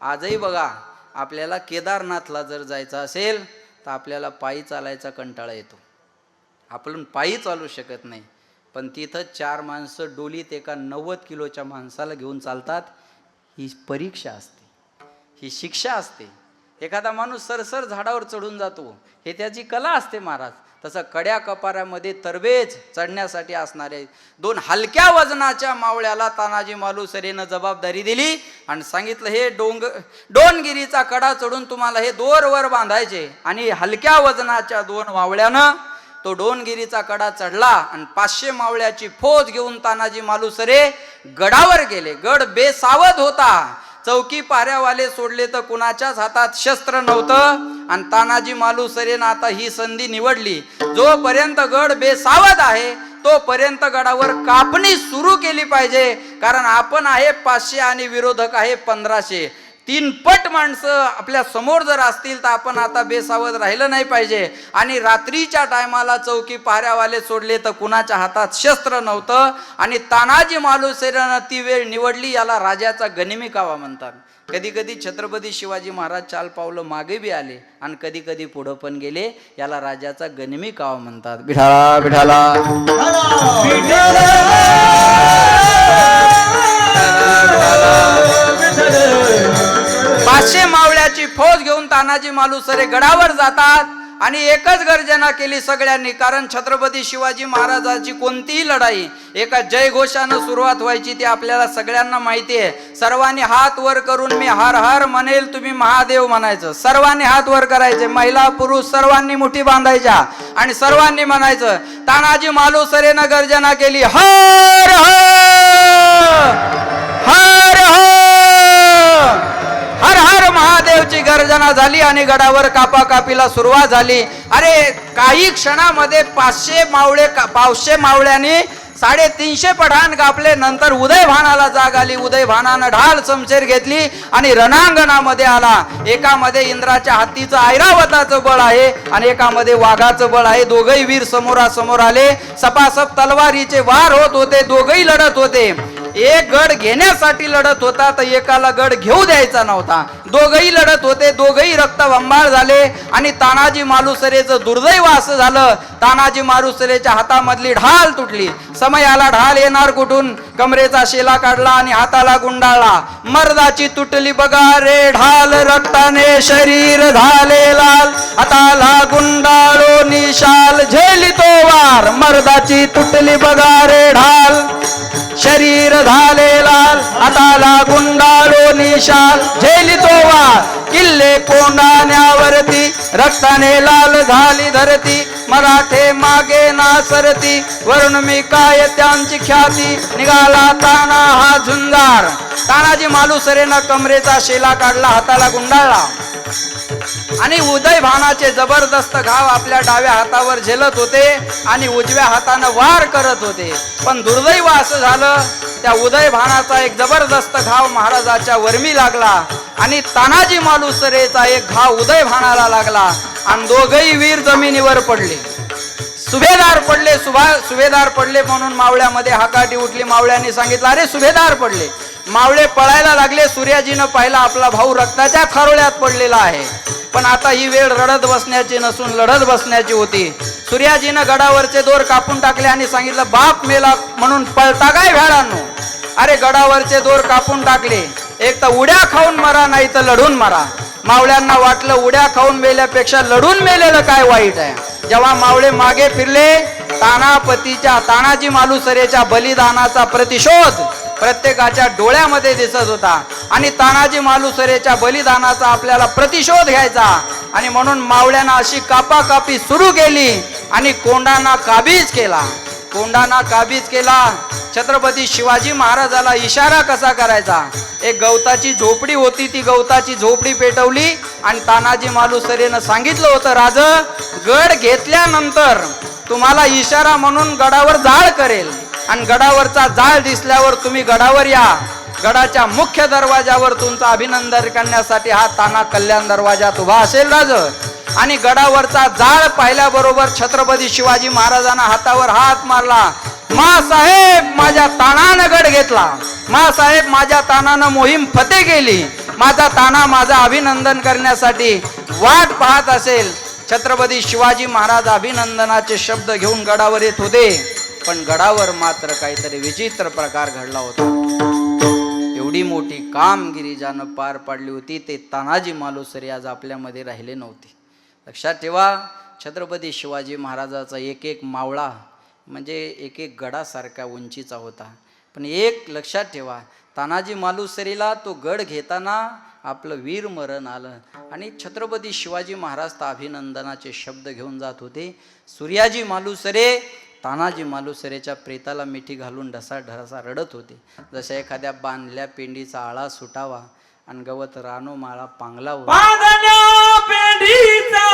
आजही बघा, आपल्याला केदारनाथला जर जायचं असेल तर आपल्याला पायी चालायचा कंटाळा येतो, आपण पायी चालू शकत नाही. पण तिथं 4 माणसं डोलीत एका 90 किलोच्या माणसाला घेऊन चालतात. ही परीक्षा असते, ही शिक्षा असते. एखादा माणूस सरसर झाडावर चढून जातो, हे त्याची कला असते महाराज. तसं कड्या कपाऱ्यामध्ये तरबेज चढण्यासाठी असणारे 2 हलक्या वजनाच्या मावळ्याला तानाजी मालुसरेनं जबाबदारी दिली आणि सांगितलं, हे डोनगिरीचा कडा चढून तुम्हाला हे दोरवर बांधायचे. आणि हलक्या वजनाच्या 2 मावळ्यानं तो डोनगिरीचा कडा चढला आणि 500 मावळ्याची फौज घेऊन तानाजी मालुसरे गडावर गेले. गड बेसावध होता, चौकी पाऱ्यावाले सोडले तर कुणाच्याच हातात शस्त्र नव्हतं. आणि तानाजी मालुसरेनं आता ही संधी निवडली, जोपर्यंत गड बेसावध आहे तोपर्यंत गडावर कापणी सुरू केली पाहिजे. कारण आपण आहे 500 आणि विरोधक आहे 1500. 3 पट माणसं आपल्या समोर जर असतील तर आपण आता बेसावध राहिलं नाही पाहिजे. आणि रात्रीच्या टायमाला चौकी पाऱ्यावाले सोडले तर कुणाच्या हातात शस्त्र नव्हतं. आणि तानाजी मालुसरेनं ती वेळ निवडली. याला राजाचा गनिमी कावा म्हणतात. कधी कधी छत्रपती शिवाजी महाराज 4 पावलं मागे बी आले आणि कधी कधी पुढं पण गेले. याला राजाचा गनिमी कावा म्हणतात. विठाला विठाला 500 मावळ्याची फौज घेऊन तानाजी मालुसरे गडावर जातात. आणि एकच गर्जना केली सगळ्यांनी, कारण छत्रपती शिवाजी महाराजांची कोणतीही लढाई एका जयघोषानं सुरुवात व्हायची ते आपल्याला सगळ्यांना माहिती आहे. सर्वांनी हात वर करून मी हर हर म्हणेल, तुम्ही महादेव म्हणायचं. सर्वांनी हात वर करायचे, महिला पुरुष सर्वांनी मुठी बांधायच्या आणि सर्वांनी म्हणायचं. तानाजी मालुसरेनं गर्जना केली, हर हर हर हर महादेवची गर्जना झाली आणि गडावर कापाकापीला सुरुवात झाली. अरे काही क्षणामध्ये 500 मावळ्यांनी 350 पठाण कापले. नंतर उदयभानाला जाग आली. उदयभानानं ढाल समशेर घेतली आणि रणांगणामध्ये आला. एकामध्ये इंद्राच्या हत्तीचं ऐरावताचं बळ आहे आणि एकामध्ये वाघाचं बळ आहे. दोघही वीर समोरासमोर आले. सपासप तलवारीचे वार होत होते. दोघही लढत होते. एक गड घेण्यासाठी लढत होता तर एकाला गड घेऊ द्यायचा नव्हता. दोघही लढत होते. दोघही रक्तबंबाळ झाले. आणि तानाजी मालुसरेचं दुर्दैव असं झालं, तानाजी मालुसरेच्या हातामधली ढाल तुटली. समयाला ढाल येणार कुठून? कमरेचा शेला काढला आणि हाताला गुंडाळला. मर्दाची तुटली बघा रे ढाल, रक्ताने शरीर झाले लाल. हाताला गुंडाळो निशाल, झेलितो वार. मर्दाची तुटली बघा रे ढाल, शरीर झाले लाल. हाताला गुंडाळो निशाल, झेलितो वार. किल्ले कोंडाण्यावरती रक्ताने लाल झाली धरती. मराठे मागे नासरती, वरून मी काय त्यांची ख्याती. निघाला ताना हा झुंजार. तानाजी मालुसरेनं कमरेचा शेला काढला, हाताला गुंडाळला आणि उदयभानाचे जबरदस्त घाव आपल्या डाव्या हातावर झेलत होते आणि उजव्या हातानं वार करत होते. पण दुर्दैव असं झालं, त्या उदयभानाचा एक जबरदस्त घाव महाराजाच्या वर्मी लागला आणि तानाजी मालुसरेचा एक घाव उदयभानाला लागला आणि दोघही वीर जमिनीवर पडले. सुभेदार पडले. सुभेदार पडले म्हणून मावळ्यामध्ये हाकाटी उठली. मावळ्यांनी सांगितलं, अरे सुभेदार पडले. मावळे पळायला लागले. सूर्याजीनं पाहिला आपला भाऊ रक्ताच्या खारोळ्यात पडलेला आहे. पण आता ही वेळ रडत बसण्याची नसून लढत बसण्याची होती. सूर्याजीनं गडावरचे दोर कापून टाकले आणि सांगितलं, बाप मेला म्हणून पळता काय भेडांनो. अरे गडावरचे दोर कापून टाकले. एक तर उड्या खाऊन मरा, नाही तर लढून मरा. मावळ्यांना वाटलं उड्या खाऊन मेल्यापेक्षा लढून मेलेलं काय वाईट आहे. जेव्हा मावळे मागे फिरले, तानाजी मालुसरेच्या बलिदानाचा प्रतिशोध प्रत्येकाच्या डोळ्यामध्ये दिसत होता आणि तानाजी मालुसरेच्या बलिदानाचा आपल्याला प्रतिशोध घ्यायचा. आणि म्हणून मावळ्यांना अशी कापाकापी सुरू केली आणि कोंडाणा काबीज केला. कोंडाणा काबीज केला. छत्रपती शिवाजी महाराजाला इशारा कसा करायचा. एक गवताची झोपडी होती, ती गवताची झोपडी पेटवली आणि तानाजी मालुसरेनं सांगितलं होतं, राज गड घेतल्यानंतर तुम्हाला इशारा म्हणून गडावर जाळ करेल आणि गडावरचा जाळ दिसल्यावर तुम्ही गडावर या. गडाच्या मुख्य दरवाजावर तुमचं अभिनंदन करण्यासाठी हा ताना कल्याण दरवाजात उभा असेल राज. आणि गडावरचा जाळ पाहिल्याबरोबर छत्रपती शिवाजी महाराजांना हातावर हात मारला. मासाहेब माझ्या तानानं गड घेतला. मासाहेब माझ्या तानानं मोहीम फते केली. माझा ताना माझा अभिनंदन करण्यासाठी वाट पाहत असेल. छत्रपती शिवाजी महाराज अभिनंदनाचे शब्द घेऊन गडावर येत होते, पण गडावर मात्र काहीतरी विचित्र प्रकार घडला होता. एवढी मोठी कामगिरी ज्यानं पार पाडली होती ते तानाजी मालुसरे आज आपल्यामध्ये राहिले नव्हते. लक्षात ठेवा, छत्रपती शिवाजी महाराजाचा एक एक मावळा म्हणजे एक एक गडासारखा उंचीचा होता. पण एक लक्षात ठेवा, तानाजी मालुसरेला तो गड घेताना आपलं वीर मरण आलं आणि छत्रपती शिवाजी महाराज तर अभिनंदनाचे शब्द घेऊन जात होते. सूर्याजी मालुसरे तानाजी मालुसरेच्या प्रेताला मिठी घालून ढसा ढसा रडत होते. जशा एखाद्या बांधल्या पेंडीचा आळा सुटावा आणि गवत रानो माळा पांगलावा. बांधल्या पेंडीचा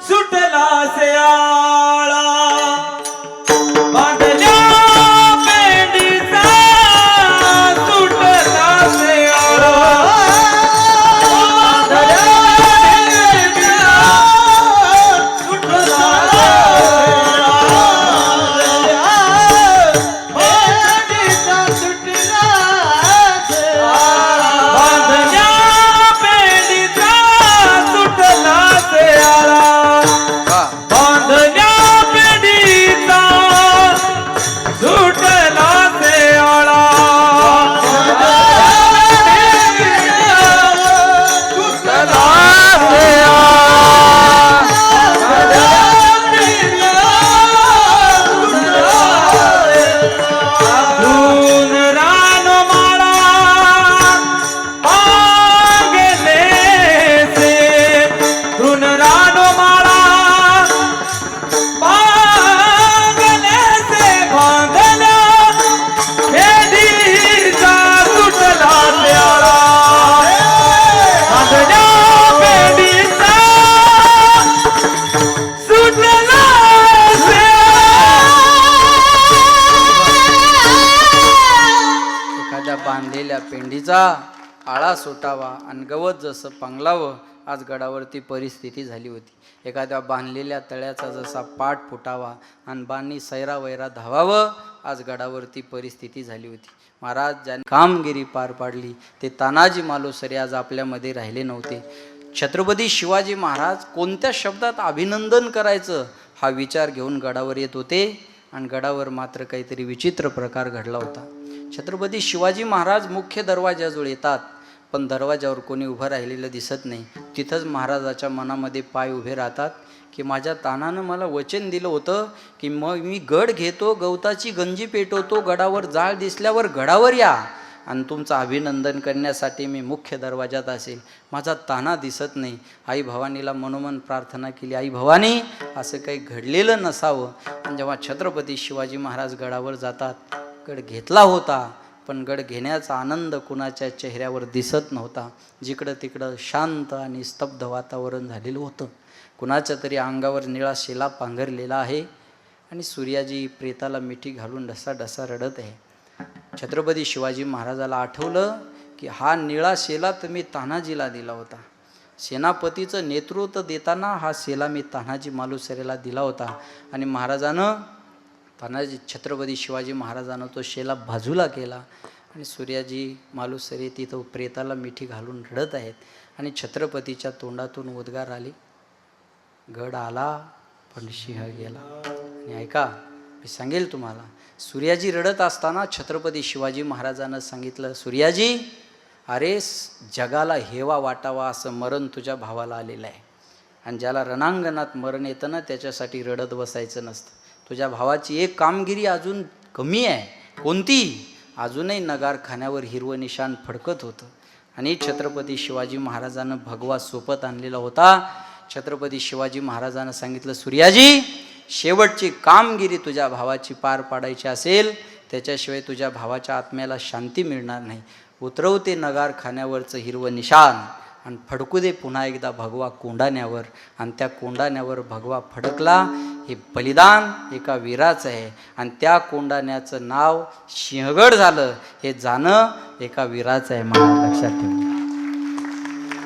सुटला से आळा, बांधल्या पेंडीचा सुटला से आळा, बांधलेल्या पेंडीचा आळा सुटावा आणि गवत जसं पांगलावं, आज गडावरती परिस्थिती झाली होती. एखाद्या बांधलेल्या तळ्याचा जसा पाठ फुटावा आणि बाणी सैरा वैरा धावावं, आज गडावरती परिस्थिती झाली होती. महाराज ज्यांनी कामगिरी पार पाडली ते तानाजी मालुसरे आज आपल्यामध्ये राहिले नव्हते. छत्रपती शिवाजी महाराज कोणत्या शब्दात अभिनंदन करायचं हा विचार घेऊन गडावर येत होते आणि गडावर मात्र काहीतरी विचित्र प्रकार घडला होता. छत्रपती शिवाजी महाराज मुख्य दरवाजाजवळ येतात, पण दरवाजावर कोणी उभं राहिलेलं दिसत नाही. तिथंच महाराजाच्या मनामध्ये पाय उभे राहतात की माझ्या तानानं मला वचन दिलं होतं की मग मी गड घेतो, गवताची गंजी पेटवतो, गडावर जाळ दिसल्यावर गडावर या आणि तुमचं अभिनंदन करण्यासाठी मी मुख्य दरवाजात असेल. माझा ताना दिसत नाही. आई भवानीला मनोमन प्रार्थना केली, आई भवानी असं काही घडलेलं नसावं. आणि जेव्हा छत्रपती शिवाजी महाराज गडावर जातात, गड घेतला होता पण गड घेण्याचा आनंद कुणाच्या चेहऱ्यावर दिसत नव्हता. जिकडं तिकडं शांत आणि स्तब्ध वातावरण झालेलं होतं. कुणाच्या तरी अंगावर निळा शेला पांघरलेला आहे आणि सूर्याजी प्रेताला मिठी घालून ढसा ढसा रडत आहे. छत्रपती शिवाजी महाराजाला आठवलं की हा निळा शेला तर मी तानाजीला दिला होता. सेनापतीचं नेतृत्व देताना हा शेला मी तानाजी मालुसरेला दिला होता आणि महाराजानं तानाजी छत्रपती शिवाजी महाराजानं तो शेला बाजूला केला आणि सूर्याजी मालुसरे तिथं प्रेताला मिठी घालून रडत आहेत आणि छत्रपतीच्या तोंडातून उद्गार आले, गड आला पण सिंह गेला. आणि ऐका, मी सांगेल तुम्हाला, सूर्याजी रडत असताना छत्रपती शिवाजी महाराजानं सांगितलं, सूर्याजी अरे जगाला हेवा वाटावा असं मरण तुझ्या भावाला आलेलं आहे आणि ज्याला रणांगणात मरण येतं ना त्याच्यासाठी रडत बसायचं नसतं. तुझ्या भावाची एक कामगिरी अजून कमी आहे. कोणती? अजूनही नगारखान्यावर हिरवं निशाण फडकत होतं आणि छत्रपती शिवाजी महाराजानं भगवा सोबत आणलेला होता. छत्रपती शिवाजी महाराजानं सांगितलं, सूर्याजी शेवटची कामगिरी तुझ्या भावाची पार पाडायची असेल त्याच्याशिवाय तुझ्या भावाच्या आत्म्याला शांती मिळणार नाही. उतरवते नगारखान्यावरचं हिरवं निशाण आणि फडकू दे पुन्हा एकदा भगवा कोंडाण्यावर. आणि त्या कोंडाण्यावर भगवा फडकला. हे बलिदान एका वीराचं आहे आणि त्या कोंडाण्याचं नाव सिंहगड झालं हे जाणं एका वीराचं आहे. मला लक्षात ठेव.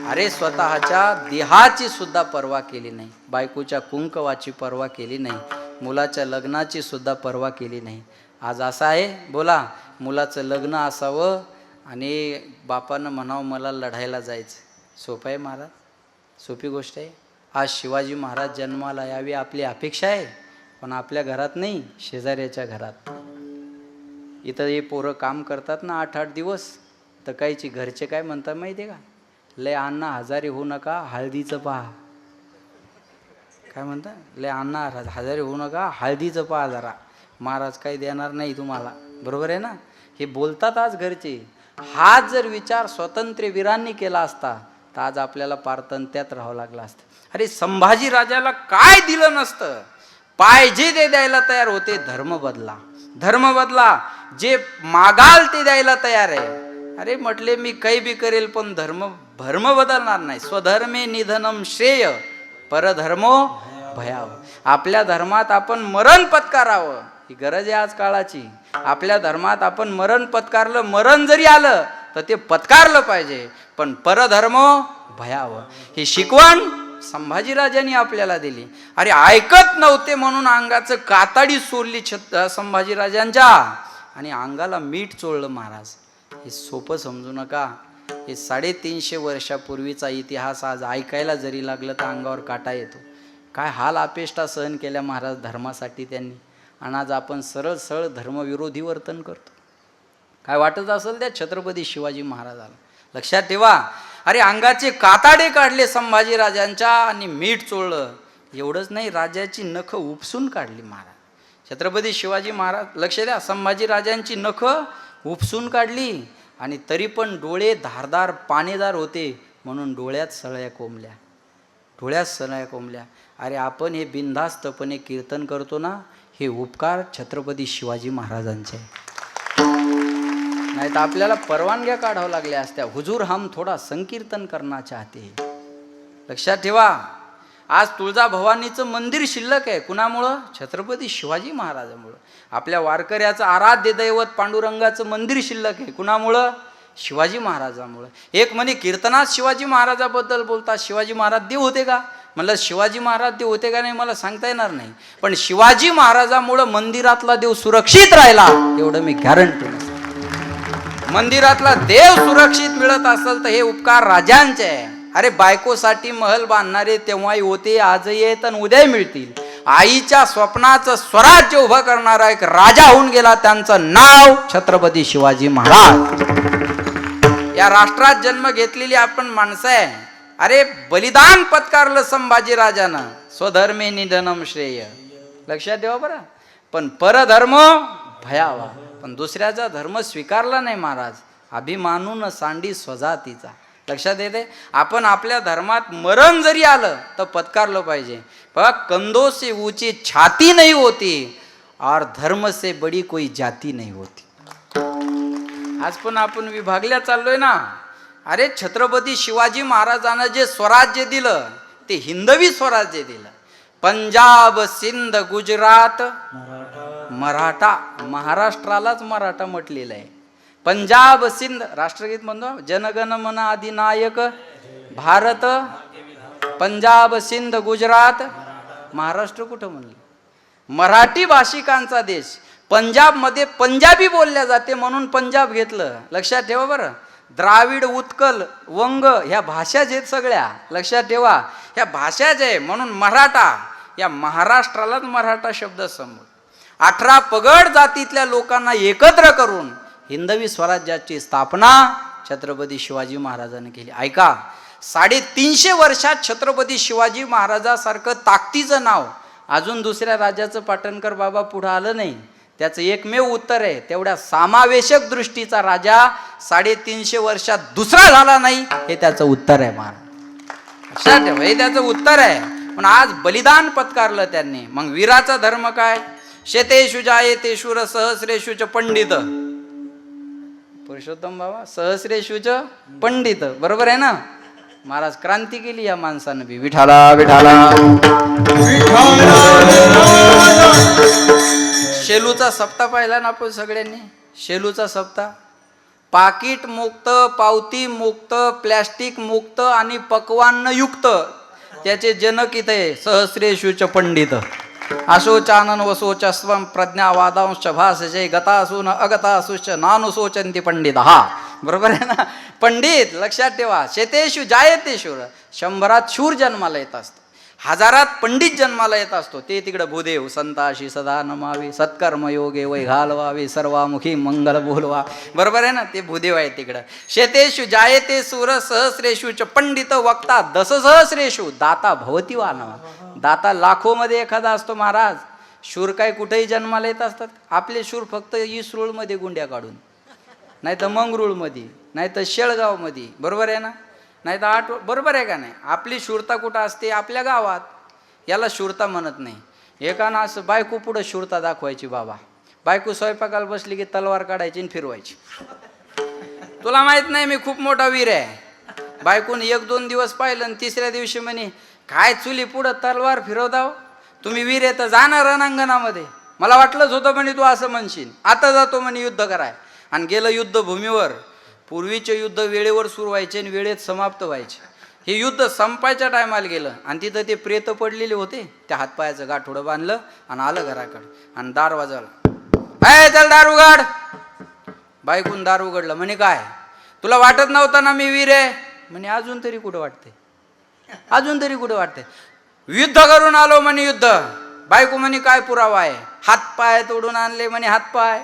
अरे स्वतःच्या देहाची सुद्धा पर्वा केली नाही, बायकोच्या कुंकवाची पर्वा केली नाही, मुलाच्या लग्नाची सुद्धा पर्वा केली नाही. आज असं आहे, बोला, मुलाचं लग्न असावं आणि बापानं म्हणावं मला लढायला जायचं. सोपं आहे महाराज? सोपी गोष्ट आहे. आज शिवाजी महाराज जन्माला यावी आपली अपेक्षा आहे, पण आपल्या घरात नाही, शेजाऱ्याच्या घरात. इथं हे पोरं काम करतात ना 8-8 दिवस, तर काहीची घरचे काय म्हणतात माहिती आहे का? लय अण्णा हजारी होऊ नका, हळदीचं पहा. काय म्हणता? लय अण्णा हजारी होऊ नका, हळदीचं पहा जरा, महाराज काही देणार नाही तुम्हाला. बरोबर आहे ना? हे बोलतात आज घरचे. हाच जर विचार स्वातंत्र्य वीरांनी केला असता तर आज आपल्याला पारतंत्यात राहावं लागलं असतं. अरे संभाजी राजाला काय दिलं नसतं, पाहिजे ते द्यायला तयार होते. धर्म बदला, धर्म बदला, जे मागाल ते द्यायला तयार आहे. अरे म्हटले मी काही बी करेल पण धर्म बदलणार नाही. स्वधर्मे निधनम श्रेय परधर्मो भयाव. आपल्या धर्मात आपण मरण पत्करावं, ही गरज आहे आज काळाची. आपल्या धर्मात आपण मरण पत्कारलं, मरण जरी आलं तर ते पत्कारलं पाहिजे, पण परधर्मो भयाव ही शिकवण संभाजीराजांनी आपल्याला दिली. अरे ऐकत नव्हते म्हणून अंगाचं कातडी सोडली संभाजीराजांच्या, आणि अंगाला मीठ चोळलं महाराज. हे सोपं समजू नका. हे 350 वर्षापूर्वीचा इतिहास आज ऐकायला जरी लागलं तर अंगावर काटा येतो. काय हाल अपेष्टा सहन केल्या महाराज धर्मासाठी त्यांनी, आणि आज आपण सरळ सरळ धर्मविरोधी वर्तन करतो. काय वाटत असेल त्या छत्रपती शिवाजी महाराजाला? लक्षात ठेवा. अरे अंगाचे काताडे काढले संभाजीराजांच्या आणि मीठ चोळलं. एवढंच नाही, राजाची नखं उपसून काढली महाराज. छत्रपती शिवाजी महाराज, लक्ष द्या, संभाजीराजांची नखं उपसून काढली, आणि तरी पण डोळे धारदार पाणीदार होते म्हणून डोळ्यात सळ्या कोंबल्या, डोळ्यात सळ्या कोंबल्या. अरे आपण हे बिनधास्तपणे कीर्तन करतो ना, हे उपकार छत्रपती शिवाजी महाराजांचे. नाही तर आपल्याला परवानग्या काढावं लागल्या असत्या. हुजूर हम थोडा संकीर्तन करना चाहते. लक्षात ठेवा. आज तुळजाभवानीचं मंदिर शिल्लक आहे. कुणामुळं? छत्रपती शिवाजी महाराजांमुळं. आपल्या वारकऱ्याचं आराध्य दैवत पांडुरंगाचं मंदिर शिल्लक आहे. कुणामुळं? शिवाजी महाराजांमुळं. एक म्हणे कीर्तनात शिवाजी महाराजाबद्दल बोलतात. शिवाजी महाराज देव होते का? म्हणलं शिवाजी महाराज देव होते का नाही मला सांगता येणार नाही, पण शिवाजी महाराजांमुळं मंदिरातला देव सुरक्षित राहिला एवढं मी गॅरंटी. मंदिरातला देव सुरक्षित मिळत असेल तर हे उपकार राजांचे आहे. अरे बायकोसाठी महल बांधणारे तेव्हाही होते, आजही आहेत आणि उद्याही मिळतील. आईच्या स्वप्नाचं स्वराज्य उभं करणारा एक राजा होऊन गेला, त्यांचं नाव छत्रपती शिवाजी महाराज. या राष्ट्रात जन्म घेतलेली आपण माणसं आहे. अरे बलिदान पत्कारलं संभाजीराजानं, स्वधर्मे निधनम श्रेय. लक्षात ठेवा बरं. पण परधर्म भयावा, पण दुसऱ्याचा धर्म स्वीकारला नाही महाराज. अभिमानून सांडी स्वजातीचा. लक्षात येते. आपण आपल्या धर्मात मरण जरी आलं तर पत्कारलं पाहिजे. बघा, कंधों से ऊंची छाती नहीं होती और धर्म से बड़ी कोई जाती नहीं होती. आज पण आपण विभागल्या चाललोय ना. अरे छत्रपती शिवाजी महाराजांना जे स्वराज्य दिलं ते हिंदवी स्वराज्य दिलं. पंजाब, सिंध, गुजरात, मराठा. महाराष्ट्रालाच मराठा म्हटलेलं आहे. पंजाब, सिंध, राष्ट्रगीत म्हणतो जनगण मन अधिनायक भारत. पंजाब, सिंध, गुजरात, महाराष्ट्र कुठं म्हणलं? मराठी भाषिकांचा देश. पंजाबमध्ये पंजाबी बोलल्या जाते म्हणून पंजाब घेतलं. लक्षात ठेवा बरं. द्राविड, उत्कल, वंग ह्या भाषा आहेत सगळ्या. लक्षात ठेवा, ह्या भाषाच आहे म्हणून मराठा. या महाराष्ट्रालाच मराठा शब्द समोर. 18 पगड जातीतल्या लोकांना एकत्र करून हिंदवी स्वराज्याची स्थापना छत्रपती शिवाजी महाराजांनी केली. ऐका, 350 वर्षात छत्रपती शिवाजी महाराजासारखं ताकदीचं नाव अजून दुसऱ्या राजाचं पाटणकर बाबा पुढं आलं नाही. त्याचं एकमेव उत्तर आहे, तेवढ्या समावेशक दृष्टीचा राजा 350 वर्षात दुसरा झाला नाही, हे त्याचं उत्तर आहे महाराज. लक्षात ठेवा, हे त्याचं उत्तर आहे. पण आज बलिदान पत्कारलं त्यांनी. मग वीराचा धर्म काय? शेतेषु जायेतेषु र सहस्रेषुच पंडित. पुरुषोत्तम बाबा सहस्रेषुच पंडित. बरोबर आहे ना? महाराज क्रांती केली या माणसानं बी. विठाला विठाला. शेलूचा सप्ताह पाहिला ना आपण सगळ्यांनी. शेलूचा सप्ताह. पाकिट मुक्त, पावती मुक्त, प्लॅस्टिक मुक्त आणि पक्वान्न युक्त. त्याचे जनक इथे सहस्रेषुच पंडित. अशोचानन वसोच स्वम प्रज्ञा वादांश भाषे गतासून अगतासूच नानुसोचंती पंडित. हा बरोबर आहे ना. पंडित लक्षात ठेवा, शेतेषु जायते शूर, 100 शूर जन्माला येत असतो, 1000 पंडित जन्माला येत असतो. ते तिकडं भूदेव संताशी सदा नमावे, सत्कर्म योगे वै घालवावे, सर्वामुखी मंगल बोलवा. बरोबर आहे ना, ते भूदेव आहे तिकडं. शेतेषु जायते सूर, सहस्रेषु च पंडित वक्ता, 10 सहस्रेषु दाता भवती वानवा. दाता लाखोमध्ये एखादा असतो महाराज. शूर काय कुठेही जन्माला येत असतात. आपले शूर फक्त इसरूळमध्ये गुंड्या काढून, नाही तर मंगरूळमध्ये, नाही तर शेळगावमध्ये. बरोबर आहे ना, नाही तर बरोबर आहे का नाही. आपली शूरता कुठं असते? आपल्या गावात. याला शूरता म्हणत नाही. एकानं असं बायको पुढं शूरता दाखवायची बाबा. बायको स्वयंपाकाला बसली की तलवार काढायची आणि फिरवायची. तुला माहित नाही मी खूप मोठा वीर आहे. बायकोने 1-2 दिवस पाहिलं आणि 3ऱ्या दिवशी म्हणे, काय चुली पुढं तलवार फिरवताव, तुम्ही वीर आहे तर जाणार रणांगणामध्ये. मला वाटलंच होतं म्हणे तू असं म्हणशील. आता जातो म्हणे युद्ध कराय. आणि गेलं युद्धभूमीवर. पूर्वीचे युद्ध वेळेवर सुरू व्हायचे आणि वेळेत समाप्त व्हायचे. हे युद्ध संपायच्या टायमाला गेलं आणि तिथं ते प्रेत पडलेले होते. त्या हातपायाचं गाठोडं बांधलं आणि आलं घराकडं आणि दार वाजवला. चल दार उघड. बायकून दार उघडलं. म्हणे काय तुला वाटत नव्हतं ना मी वीर आहे? म्हणे अजून तरी कुठं वाटते, अजून तरी कुठं वाटते. युद्ध करून आलो म्हणे युद्ध. बायको म्हणे काय पुरावा आहे? हातपाय तोडून आणले म्हणे हातपाय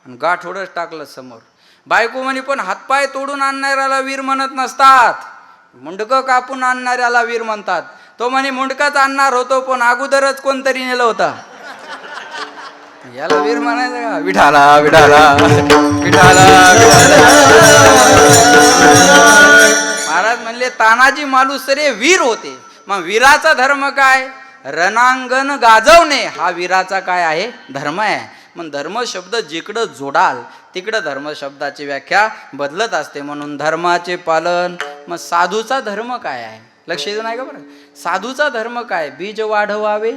आणि गाठोडंच टाकलं समोर. बायको म्हणे पण हातपाय तोडून आणणाऱ्याला वीर म्हणत नसतात, मुंडकं कापून आणणाऱ्याला वीर म्हणतात. तो म्हणे मुंडकाच आणणार होतो पण अगोदरच कोणतरी नेलं होतं, याला वीर म्हणायचं का? विठाला विठाला विठाला. महाराज म्हणले तानाजी मालुसरे वीर होते. मग वीराचा धर्म काय? रणांगण गाजवणे हा वीराचा काय आहे? धर्म आहे. मग धर्म शब्द जिकडं जोडाल तिकडं धर्म शब्दाची व्याख्या बदलत असते. म्हणून धर्माचे पालन. मग साधूचा धर्म काय आहे? लक्ष देऊ नाही का बरं? साधूचा धर्म काय? बीज वाढवावे.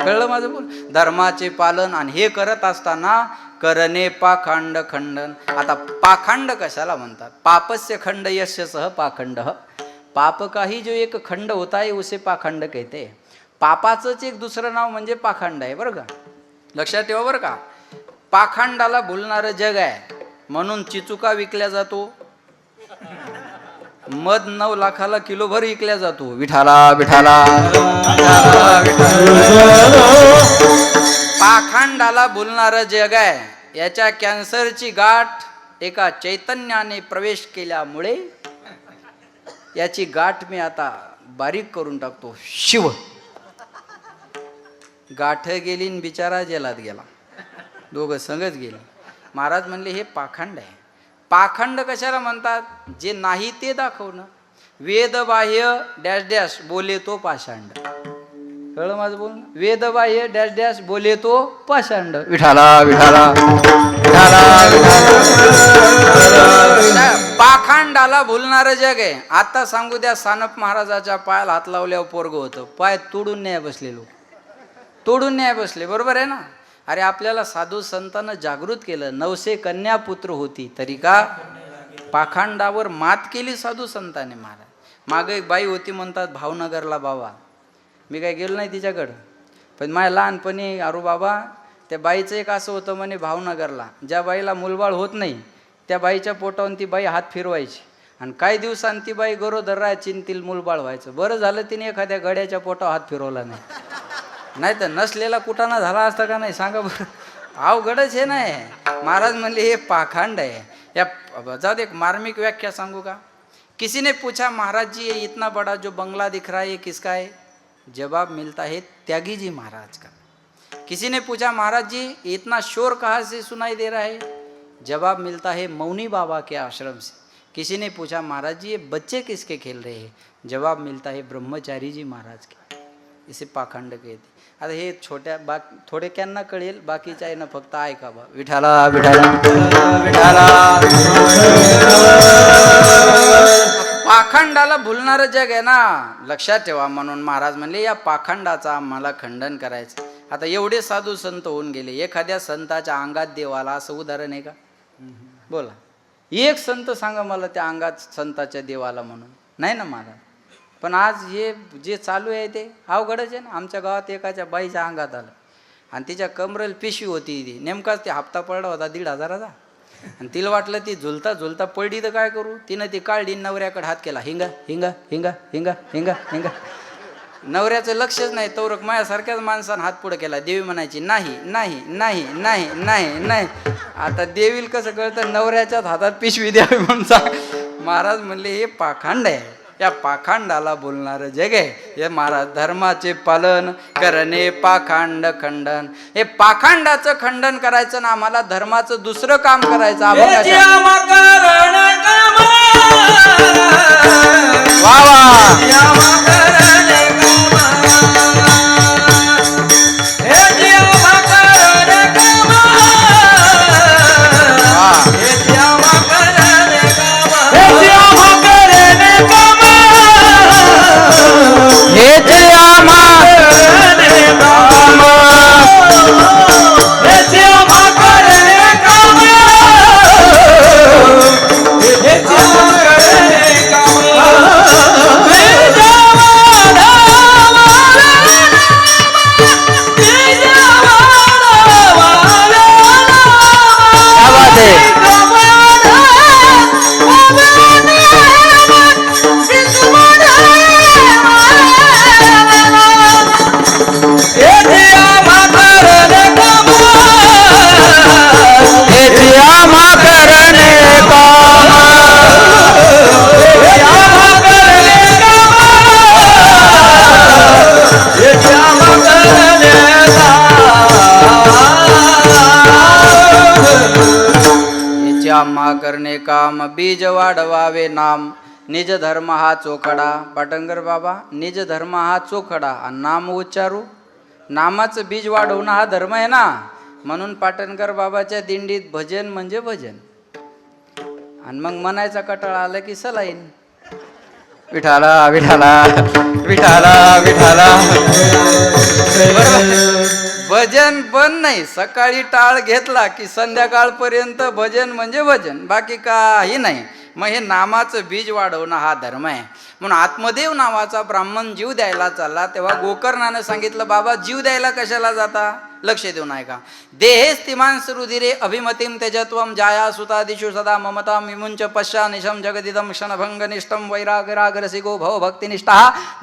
कळलं माझं बोल? धर्माचे पालन. आणि हे करत असताना करणे पाखंड खंडन. आता पाखंड कशाला म्हणतात? पापस्य खंड यस्य सह पाखंड. पाप का ही जो एक खंड होता है उसे पाखंड कहते. पापाचंच एक दुसरं नाव म्हणजे पाखंड आहे बरं का. लक्षात ठेवा बरं का. पाखंडाला भुलणारं जग आहे म्हणून चिचुका विकल्या जातो, मध 9 लाखाला किलोभर विकल्या जातो. विठाला विठाला. पाखंडाला भुलणारं जग आहे. याच्या कॅन्सरची गाठ एका चैतन्याने प्रवेश केल्यामुळे याची गाठ मी आता बारीक करून टाकतो. शिव. गाठ गेली न बिचारा जेलात गेला. दोघं संगच गेले. महाराज म्हणले हे पाखंड आहे. पाखंड कशाला म्हणतात? जे नाही ते दाखवणं. वेदबाह्य डॅश डॅश बोले तो पाषांड. कळलं माझं बोलणं? वेदबाह्य डॅश डॅश बोले तो पाषांड. विठाला विठाला विठाला. पाखंडाला भुलणारं जग आहे. आता सांगू द्या, सानप महाराजाच्या पायाला हात लावल्यावर पोरग होतं. पाय तोडून न्याय बसले लोक, तोडून न्याय बसले. बरोबर आहे ना. अरे आपल्याला साधू संतांना जागृत केलं. 900 कन्या पुत्र होती तरी का पाखंडावर मात केली साधू संतांनी. महाराज मागे एक बाई होती म्हणतात भावनगरला. बाबा मी काय गेलो नाही तिच्याकडं, पण माझ्या लहानपणी अरू बाबा त्या बाईचं एक असं होतं म्हणे भावनगरला, ज्या बाईला मुलबाळ होत नाही त्या बाईच्या पोटावरून ती बाई हात फिरवायची आणि काही दिवसांनी ती बाई गरोदर राहायची आणि तिला मुलबाळ व्हायचं. बरं झालं तिने एखाद्या गड्याच्या पोटावर हात फिरवला नाही, नाही तर नसलेला कुटाणा झाला असता का नाही सांगा बरं. अवघडच हे नाही. महाराज म्हणले हे पाखंड आहे. या जाऊ दे, एक मार्मिक व्याख्या सांगू का. किसी ने पूछा महाराज जी ये इतना बड़ा जो बंगला दिख रहा है ये किसका है? जवाब मिलता है त्यागी जी महाराज का. किसी ने पूछा महाराज जी इतना शोर कहाँ से सुनाई दे रहा है? जवाब मिलता है मौनी बाबा के आश्रम से. किसी ने पूछा महाराज जी ये बच्चे किसके खेल रहे हैं? जवाब मिलता है ब्रह्मचारी जी महाराज के. इसे पाखंड कहते. आता हे छोट्या थोडेक्यांना कळेल, बाकीच्या आहे ना फक्त ऐका बा. विठाला विठाला विठाला. पाखंडाला भुलणारं जग आहे ना, लक्षात ठेवा. म्हणून महाराज म्हणले या पाखंडाचा आम्हाला खंडन करायचं. आता एवढे साधू संत होऊन गेले, एखाद्या संताच्या अंगात देवाला असं उदाहरण आहे का? बोला एक संत सांगा मला त्या अंगात संताच्या देवाला म्हणून. नाही ना महाराज. पण आज हे जे चालू आहे ते अवघडच आहे ना. आमच्या गावात एकाच्या बाईच्या अंगात आलं आणि तिच्या कमरेला पिशवी होती. ती नेमकाच ते हप्ता पडला होता 1,500चा. आणि तिला वाटलं ती झुलता झुलता पडली तर काय करू, तिनं ती काढली, नवऱ्याकडे हात केला, हिंगा हिंगा हिंगा हिंगा हिंगा हिंगा. नवऱ्याचं लक्षच नाही, तौरक माझ्यासारख्याच माणसानं हात पुढे केला. देवी म्हणायची नाही नाही नाही नाही नाही नाही. आता देवीला कसं कळतं, नवऱ्याच्याच हातात पिशवी द्यावी म्हणून सांग. महाराज म्हणले हे पाखंड आहे, या पाखंडाला बोलणार जग आहे. हे महाराज धर्माचे पालन करणे पाखंड खंडन. हे पाखंडाचं खंडन करायचं ना आम्हाला धर्माचं दुसरं काम करायचं. वा वा. करणे काम बीज वाढवावे नाम. निज धर्म हा चोखडा. पाटणकर बाबा, निज धर्म हा चोखडा आणि नाम उच्चारू. नामाचं बीज वाढवणं हा धर्म आहे ना. म्हणून पाटणकर बाबाच्या दिंडीत भजन म्हणजे भजन. आणि मग म्हणायचा कटाळा आला की सलाईन. विठाला विठाला विठाला विठाला. भजन पण नाही, सकाळी टाळ घेतला की संध्याकाळपर्यंत भजन म्हणजे भजन, बाकी काही नाही. मग हे नामाचं बीज वाढवणं हा धर्म आहे. म्हणून आत्मदेव नावाचा ब्राह्मण जीव द्यायला चालला तेव्हा गोकर्णानं सांगितलं, बाबा जीव द्यायला कशाला जाता, लक्ष देऊ नाही का. देहे स्थिमान सुरुधिरे अभिमतीम तेजत्वम जाया सुतादिषु सदा ममता विमुंच पश्चा निशम जगदिदम क्षणभंग निष्ठम वैरागरागरसिको भव भक्तिनिष्ठा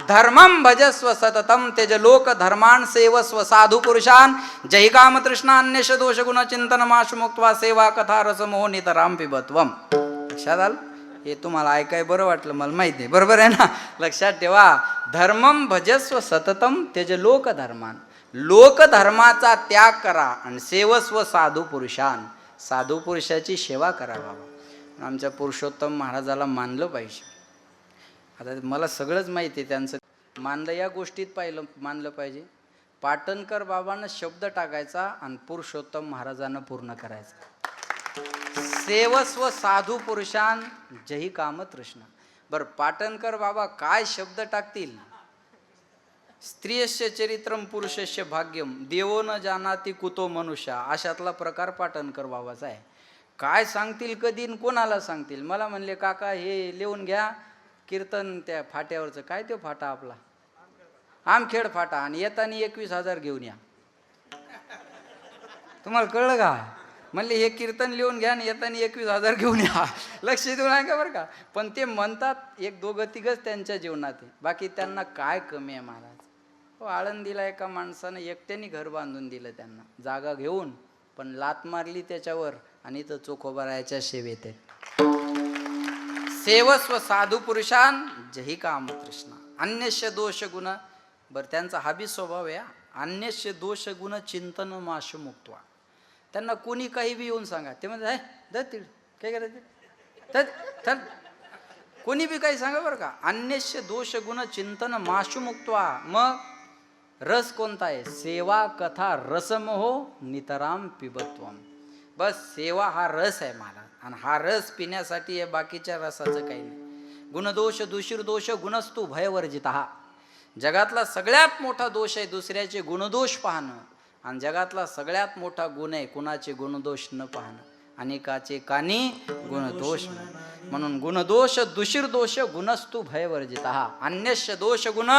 धर्मम भजस्व सततम तेज लोक धर्मान सेवस्व साधु पुरुषान जय काम तृष्णान्यश दोष गुण चिंतन माश मुक्त्वा सेवा कथा रसमोह नितराम पिबत्वम. लक्षात आलं? हे तुम्हाला ऐकाय बरं वाटलं, मला माहिती आहे, बरोबर आहे ना. लक्षात ठेवा, धर्मम भजस्व सततम तेज लोक धर्मान. लोकधर्माचा त्याग करा आणि सेवस्व साधू पुरुषान. साधू पुरुषाची सेवा करा बाबा. आमच्या पुरुषोत्तम महाराजाला मानलं पाहिजे. आता मला सगळंच माहिती आहे त्यांचं, मानलं या गोष्टीत पाहिलं मानलं पाहिजे. पाटणकर बाबांना शब्द टाकायचा आणि पुरुषोत्तम महाराजांना पूर्ण करायचा. सेवस्व साधू पुरुषान जही काम तृष्णा. बरं, पाटणकर बाबा काय शब्द टाकतील, स्त्रियस्य चरित्रम पुरुषस्य भाग्यम देवो न जानाती कुतो मनुष्य, अशातला प्रकार पाटणकर बाबाचा आहे. काय सांगतील कधी कोणाला सांगतील. मला म्हणले, काका हे लिहून घ्या कीर्तन त्या फाट्यावरचं, काय तो फाटा आपला आमखेड फाटा, आणि येताना 21,000 घेऊन या. तुम्हाला कळलं का. म्हणले हे कीर्तन लिहून घ्या आणि येताना 21,000 घेऊन या. लक्ष देऊ नका बरं का. पण ते म्हणतात, एक दोघं तिघच त्यांच्या जीवनात आहे, बाकी त्यांना काय कमी आहे महाराज. हो, आळंदीला एका माणसानं एकट्याने घर बांधून दिलं त्यांना, जागा घेऊन, पण लात मारली त्याच्यावर आणि इथं चोखोबरायाच्या सेवेत आहे. सेवस्व साधू पुरुषान जही काम तृष्णा अन्यस्य दोष गुण. बरं, त्यांचा हा बी स्वभाव आहे, अन्यस्य दोष गुण चिंतन माश मुक्त्वा. त्यांना कोणी काही बी येऊन सांगा, ते म्हणजे दत्तीड काय करायचं, कोणी बी काही सांगा बरं का. अन्यस्य दोष गुण चिंतन माशु मुक्त्वा. मग रस कोणता आहे, सेवा कथा रसमोहो नितराम पिबत्वम. बस सेवा हा रस आहे महाराज, आणि हा रस पिण्यासाठी आहे, बाकीच्या रसाचं काही नाही. गुणदोष दुशीर्दोष गुणस्तु भयवर्जित. हा जगातला सगळ्यात मोठा दोष आहे दुसऱ्याचे गुणदोष पाहणं, आणि जगातला सगळ्यात मोठा गुण आहे कुणाचे गुणदोष न पाहणं. अनेकाचे कानी गुणदोष नाही. म्हणून गुणदोष दुशीर दोष गुणस्तु भयवर्जिता अन्यस्य दोष गुण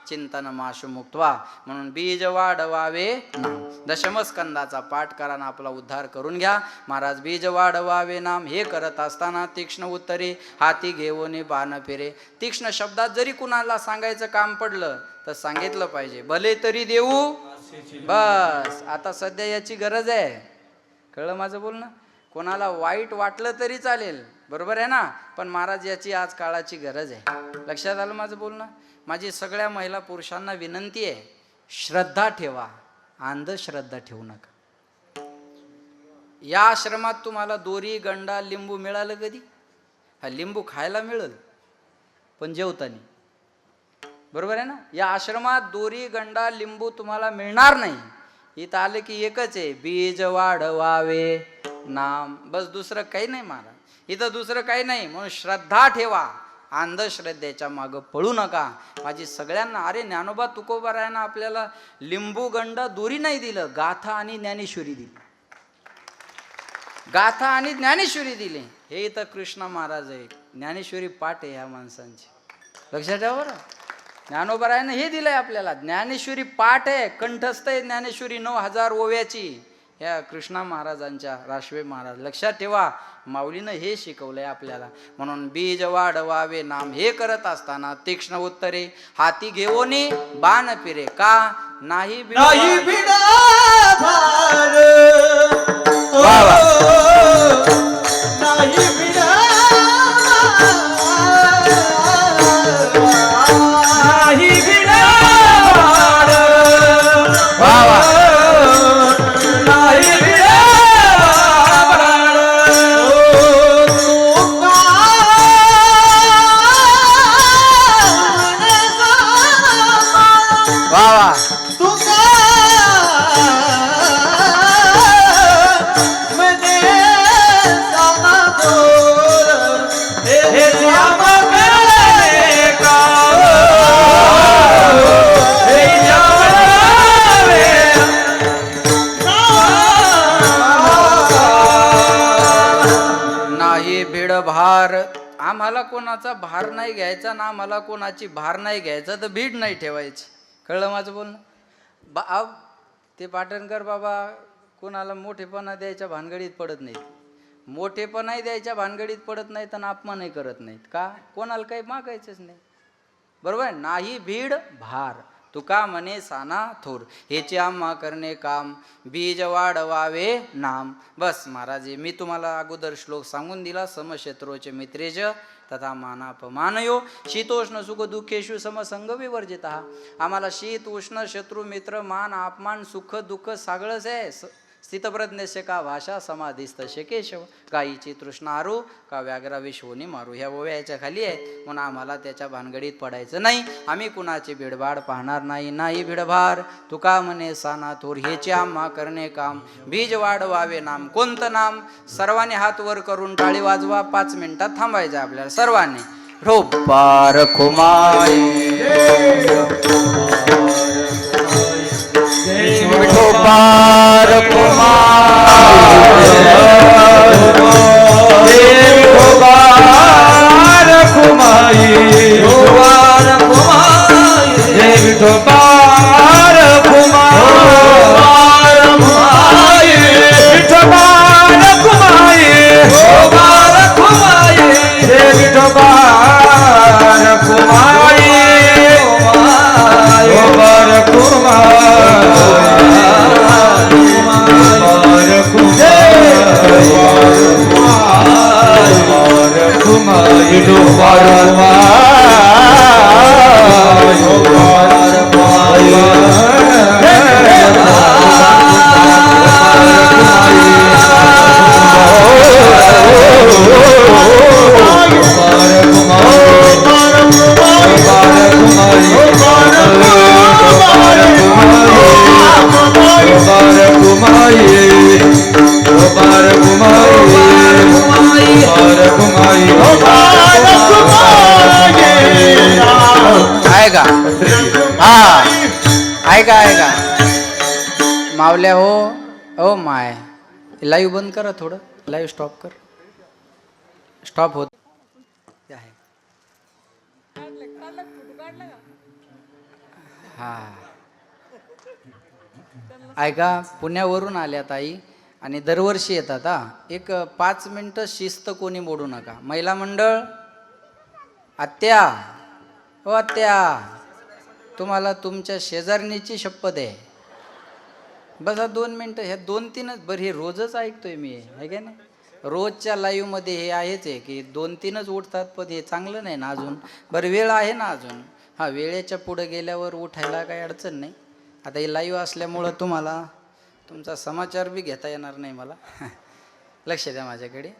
चिंतन माश मुक्त्वा. म्हणून बीज वाढवावे नाम. दशमस्कंदाचा पाठ करा ना आपला उद्धार करून घ्या. महाराज बीज वाढवावे नाम हे करत असताना तीक्ष्ण उत्तरे हाती घेऊन बाण फिरे. तीक्ष्ण शब्दात जरी कुणाला सांगायचं काम पडलं तर सांगितलं पाहिजे. भले तरी देऊ बस. आता सध्या याची गरज आहे. कळलं माझं बोलणं. कोणाला वाईट वाटलं तरी चालेल, बरोबर आहे ना, पण महाराज याची आज काळाची गरज आहे. लक्षात आलं माझं बोलणं. माझी सगळ्या महिला पुरुषांना विनंती आहे, श्रद्धा ठेवा, अंधश्रद्धा ठेवू नका. या आश्रमात तुम्हाला दोरी गंडा लिंबू मिळालं कधी? हा लिंबू खायला मिळेल पण जेवतानी, बरोबर आहे ना. या आश्रमात दोरी गंडा लिंबू तुम्हाला मिळणार नाही. इथं आलं की एकच आहे, बीज वाढवावे नाम, बस. दुसरं काही नाही महाराज, इथं दुसरं काही नाही. म्हणून श्रद्धा ठेवा, अंधश्रद्धेच्या मागं पळू नका. माझी सगळ्यांना, अरे ज्ञानोबा तुकोबारायानं आपल्याला लिंबू गंडा दोरी नाही दिलं, गाथा आणि ज्ञानेश्वरी दिली. गाथा आणि ज्ञानेश्वरी दिली. हे इथं कृष्ण महाराज आहे. ज्ञानेश्वरी पाठ आहे ह्या माणसांची, लक्षात ठेवा बरं. ज्ञानोबारायानं हे दिलंय आपल्याला, ज्ञानेश्वरी पाठ आहे, कंठस्थ आहे ज्ञानेश्वरी 9000 ओव्याची ह्या कृष्णा महाराजांच्या, राशवे महाराज. लक्षात ठेवा, माऊलीनं हे शिकवलंय आपल्याला. म्हणून बीज वाढवावे नाम हे करत असताना तीक्ष्ण उत्तरे हाती घेऊन बाण फिरे. का नाही नाही भिडा भार, वा वा. नाही भिडा, नाही भिडा भार, वा वा. नाही भिडा भार. वा वा. भार. आम्हाला कोणाचा भार नाही घ्यायचा ना, आम्हाला कोणाची भार नाही घ्यायचा, तर भीड नाही ठेवायची. कळलं माझं बोलणं. ते पाटणकर बाबा कोणाला मोठेपणा द्यायच्या भानगडीत पडत नाहीत, मोठेपणाही द्यायच्या भानगडीत पडत नाहीत आणि अपमानही करत नाहीत. का? कोणाला काही मागायचंच नाही, बरोबर. नाही भीड भार, तुका म्हणे साना थोर, हेचे आम्हा करणे काम, बीज वाढवावे नाम. बस महाराज, मी तुम्हाला अगोदर श्लोक सांगून दिला. समशत्रोचे मित्रेज तथा मानापमानयो शीतोष्ण सुख दुःखेषु समसंग विवर्जिता. आम्हाला शीत उष्ण शत्रू मित्र मान अपमान सुख दुःख सगळंच आहे. स्थितप्रज्ञस्य का भाषा समाधिस्थ केशव, गायीची तृष्णा आरू का व्याघ्रा विश्वनी मारू. ह्या ओव्याच्या खाली आहेत. म्हणून आम्हाला त्याच्या भानगडीत पडायचं नाही. आम्ही कुणाची भिडभाड पाहणार नाही. नाही भिडभार, तुका म्हणे साना थोर, हेचे आम्हा करणे काम, बीज वाढवावे नाम. कोणतं नाम? सर्वांनी हात वर करून टाळी वाजवा. 5 मिनिटात थांबायचं आपल्याला सर्वांनी. ढोपार खुमाई विठोबार कुमार, विठोबार कुमाई, विठोबार कुमाई, जय विठोबार कुमार, विठोबार कुमाई, विठोबार कुमाई, जय विठोबार कुमाई, विठोबार ऐका, हा ऐका ऐका मावल्या हो. ओ माय, लाईव्ह बंद करा थोडं, लाईव्ह स्टॉप कर. स्टॉप होत आहे. हा ऐका, पुण्यावरून आल्या ताई आणि दरवर्षी येतात. हा, एक 5 मिनिटं शिस्त कोणी मोडू नका. महिला मंडळ, आत्या, हो आत्या, तुम्हाला तुमच्या शेजारणीची शपथ आहे. बस 2 मिनिटं, ह्या 2-3च बरं. हे रोजच ऐकतोय मी, आहे का नाही? रोजच्या लाईव्हमध्ये हे आहेच आहे की 2-3च उठतात, पण हे चांगलं नाही ना अजून. बरं वेळ आहे ना अजून. हा, वेळेच्या पुढे गेल्यावर उठायला काही अडचण नाही. आता हे लाईव्ह असल्यामुळं तुम्हाला तुमचा समाचार बी घेता येणार नाही मला. लक्ष द्या माझ्याकडे.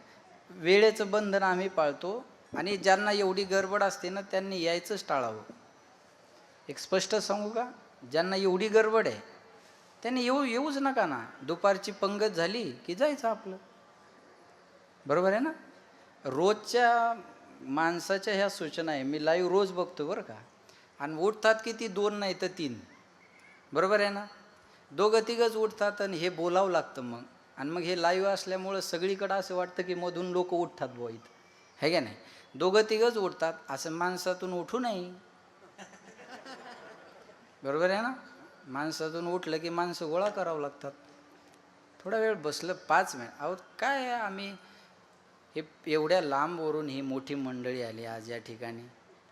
वेळेचं बंधन आम्ही पाळतो आणि ज्यांना एवढी गडबड असते ना त्यांनी यायचंच टाळावं. एक स्पष्ट सांगू का, ज्यांना एवढी गडबड आहे त्यांनी येऊच नका ना. दुपारची पंगत झाली की जायचं आपलं, बरोबर आहे ना. रोजच्या माणसाच्या ह्या सूचना आहे. मी लाईव्ह रोज बघतो बरं का. आणि उठतात किती, 2 नाही तर 3, बरोबर आहे ना. 2-3च उठतात आणि हे बोलावं लागतं मग. आणि मग हे लाईव्ह असल्यामुळं सगळीकडं असं वाटतं की मधून लोक उठतात बुवा इथं, है का नाही. 2-3च उठतात, असं माणसातून उठू नये, बरोबर आहे ना. माणसातून उठलं की माणसं गोळा करावं लागतात. थोडा वेळ बसलं, 5 मिनिट. अहो काय आम्ही हे एवढ्या लांबवरून ही मोठी मंडळी आली आज या ठिकाणी.